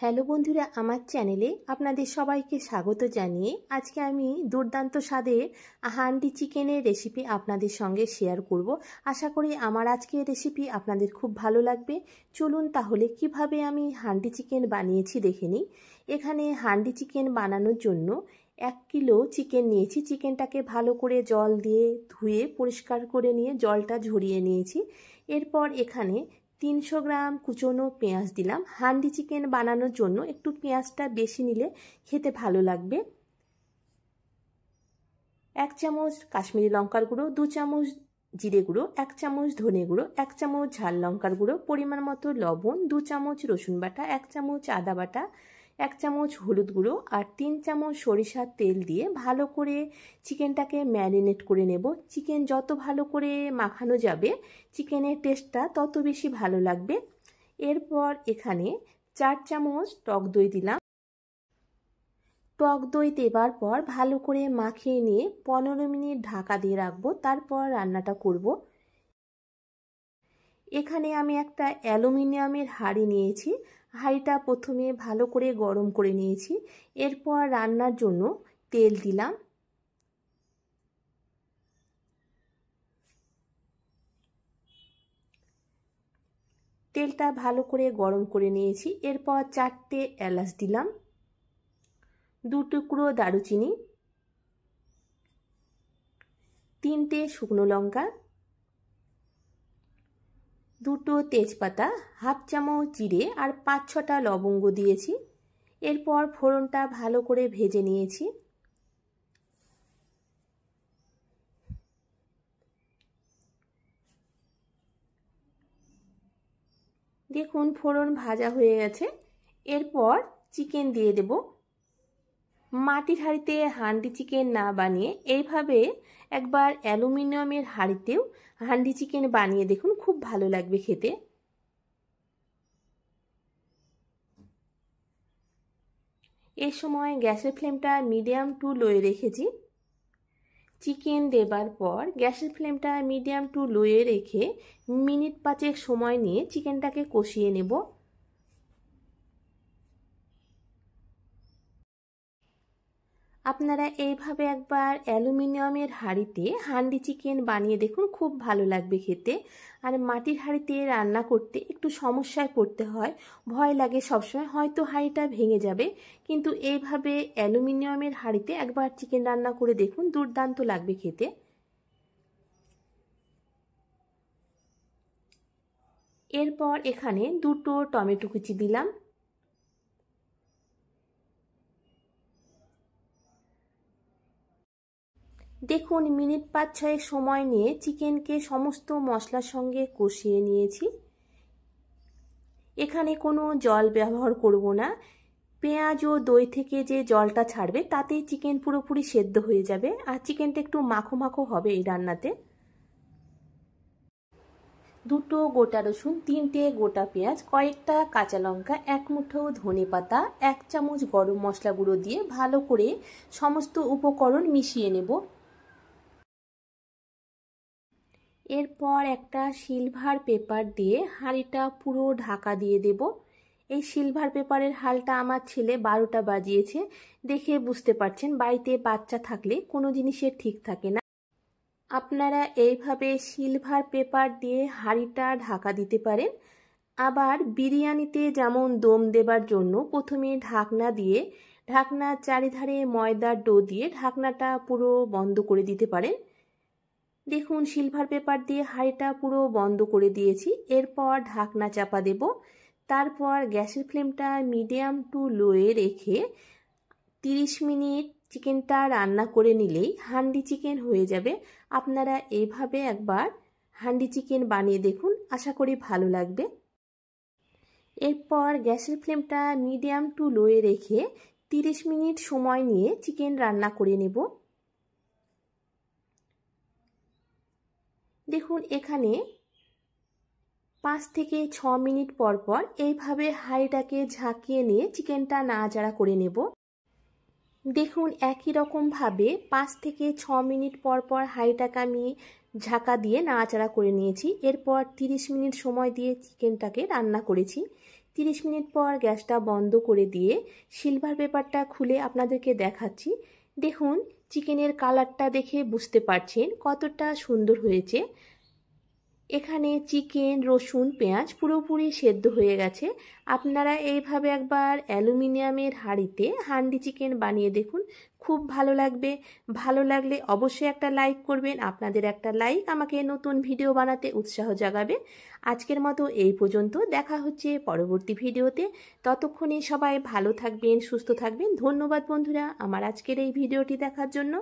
Hello বন্ধুরা, আমার চ্যানেলে আপনাদের সবাইকে স্বাগত জানিয়ে আজকে আমি দুর্দান্ত স্বাদের হান্ডি চিকেনের রেসিপি আপনাদের সঙ্গে শেয়ার করব। আশা করি আমার আজকের রেসিপি আপনাদের খুব ভালো লাগবে। চলুন তাহলে কিভাবে আমি হান্ডি চিকেন বানিয়েছি দেখে নিই। এখানে হান্ডি চিকেন বানানোর জন্য 1 কিলো চিকেন নিয়েছি। চিকেনটাকে ভালো করে জল দিয়ে ধুয়ে পরিষ্কার করে নিয়ে জলটা ঝরিয়ে নিয়েছি। এরপর এখানে 300 গ্রাম কুচনো পেঁয়াজ দিলাম। হান্ডি চিকেন বানানোর জন্য একটু পেঁয়াজটা বেশি নিলে খেতে ভালো লাগবে। 1 চামচ কাশ্মীরি লঙ্কার গুঁড়ো, 2 চামচ জিরে গুঁড়ো, 1 চামচ ধনে গুঁড়ো, 1 চামচ ঝাল লঙ্কার গুঁড়ো, পরিমাণ মতো লবণ, 2 চামচ রসুন বাটা, 1 চামচ আদা বাটা, 1 চামচ হলুদ গুঁড়ো আর 3 চামচ সরিষার তেল দিয়ে ভালো করে চিকেনটাকে ম্যারিনেট করে নেব। চিকেন যত ভালো করে মাখানো যাবে চিকেনের টেস্টটা তত বেশি ভালো লাগবে। এরপর এখানে 4 চামচ টক দই দিলাম। টক দই দেবার পর ভালো করে মাখিয়ে নিয়ে 15 মিনিট ঢাকা দিয়ে রাখবো, তারপর রান্নাটা করব। এখানে আমি একটা অ্যালুমিনিয়ামের হাঁড়ি নিয়েছি। হাঁড়িটা প্রথমে ভালো করে গরম করে নিয়েছি। এরপর রান্নার জন্য তেল দিলাম। তেলটা ভালো করে গরম করে নিয়েছি। এরপর 4টে এলাচ দিলাম, 2 টুকরো দারুচিনি, 3টে শুকনো লঙ্কা, 2টো তেজপাতা, হাফ চামচ জিরে আর 5-6টা লবঙ্গ দিয়েছি। এরপর ফোড়নটা ভালো করে ভেজে নিয়েছি। দেখুন ফোড়ন ভাজা হয়ে গেছে। এরপর চিকেন দিয়ে দেব। মাটির হাঁড়িতে হান্ডি চিকেন না বানিয়ে এইভাবে একবার অ্যালুমিনিয়ামের হাঁড়িতেও হান্ডি চিকেন বানিয়ে দেখুন, খুব ভালো লাগবে খেতে। এই সময় গ্যাসের ফ্লেমটা মিডিয়াম টু লোয়ে রেখেছি। চিকেন দেবার পর গ্যাসের ফ্লেমটা মিডিয়াম টু লোয়ে রেখে মিনিট 5 সময় নিয়ে চিকেনটাকে কষিয়ে নেব। আপনারা এইভাবে একবার অ্যালুমিনিয়ামের হাঁড়িতে হান্ডি চিকেন বানিয়ে দেখুন, খুব ভালো লাগবে খেতে। আর মাটির হাঁড়িতে রান্না করতে একটু সমস্যায় পড়তে হয়, ভয় লাগে সবসময় হয়তো হাঁড়িটা ভেঙে যাবে, কিন্তু এইভাবে অ্যালুমিনিয়ামের হাঁড়িতে একবার চিকেন রান্না করে দেখুন, দুর্দান্ত লাগবে খেতে। এরপর এখানে 2টো টমেটো কুচি দিলাম। দেখুন মিনিট 5-6 সময় নিয়ে চিকেনকে সমস্ত মশলার সঙ্গে কষিয়ে নিয়েছি। এখানে কোনো জল ব্যবহার করব না। পেঁয়াজ ও দই থেকে যে জলটা ছাড়বে তাতেই চিকেন পুরোপুরি সেদ্ধ হয়ে যাবে আর চিকেনটা একটু মাখো মাখো হবে এই রান্নাতে। 2টো গোটা রসুন, 3টে গোটা পেঁয়াজ, কয়েকটা কাঁচা লঙ্কা, 1 মুঠো ধনে পাতা, 1 চামচ গরম মশলা গুঁড়ো দিয়ে ভালো করে সমস্ত উপকরণ মিশিয়ে নেব। এরপর একটা সিলভার পেপার দিয়ে হাঁড়িটা পুরো ঢাকা দিয়ে দেব। এই সিলভার পেপারের হালটা আমার ছেলে 12টা বাজিয়েছে। দেখে বুঝতে পারছেন বাড়িতে বাচ্চা থাকলে কোনো জিনিসের ঠিক থাকে না। আপনারা এইভাবে সিলভার পেপার দিয়ে হাঁড়িটা ঢাকা দিতে পারেন। আবার বিরিয়ানিতে যেমন দম দেবার জন্য প্রথমে ঢাকনা দিয়ে ঢাকনার চারিধারে ময়দার ডো দিয়ে ঢাকনাটা পুরো বন্ধ করে দিতে পারেন। দেখুন সিলভার পেপার দিয়ে হাঁড়িটা পুরো বন্ধ করে দিয়েছি। এরপর ঢাকনা চাপা দেব। তারপর গ্যাসের ফ্লেমটা মিডিয়াম টু লোয়ে রেখে 30 মিনিট চিকেনটা রান্না করে নিলেই হান্ডি চিকেন হয়ে যাবে। আপনারা এইভাবে একবার হান্ডি চিকেন বানিয়ে দেখুন, আশা করি ভালো লাগবে। এরপর গ্যাসের ফ্লেমটা মিডিয়াম টু লোয়ে রেখে 30 মিনিট সময় নিয়ে চিকেন রান্না করে নেব। দেখুন এখানে 5 থেকে 6 মিনিট পর পর এইভাবে হাঁড়িটাকে ঝাঁকিয়ে নিয়ে চিকেনটা নাড়াচাড়া করে নেব। দেখুন একই রকমভাবে 5 থেকে 6 মিনিট পর পর হাঁড়িটাকে আমি ঢাকা দিয়ে নাড়াচাড়া করে নিয়েছি। এরপর 30 মিনিট সময় দিয়ে চিকেনটাকে রান্না করেছি। 30 মিনিট পর গ্যাসটা বন্ধ করে দিয়ে সিলভার পেপারটা খুলে আপনাদেরকে দেখাচ্ছি। দেখুন চিকেনের কালারটা দেখে বুঝতে পারছেন কতটা সুন্দর হয়েছে। এখানে চিকেন, রসুন, পেঁয়াজ পুরোপুরি সেদ্ধ হয়ে গেছে। আপনারা এইভাবে একবার অ্যালুমিনিয়ামের হাঁড়ি চিকেন বানিয়ে দেখুন, খুব ভালো লাগবে। ভালো লাগলে অবশ্যই একটা লাইক করবেন। আপনাদের একটা লাইক আমাকে নতুন ভিডিও বানাতে উৎসাহ জাগাবে। আজকের মতো এই পর্যন্ত, দেখা হচ্ছে পরবর্তী ভিডিওতে। ততক্ষণে সবাই ভালো থাকবেন, সুস্থ থাকবেন। ধন্যবাদ বন্ধুরা আমার আজকের এই ভিডিওটি দেখার জন্য।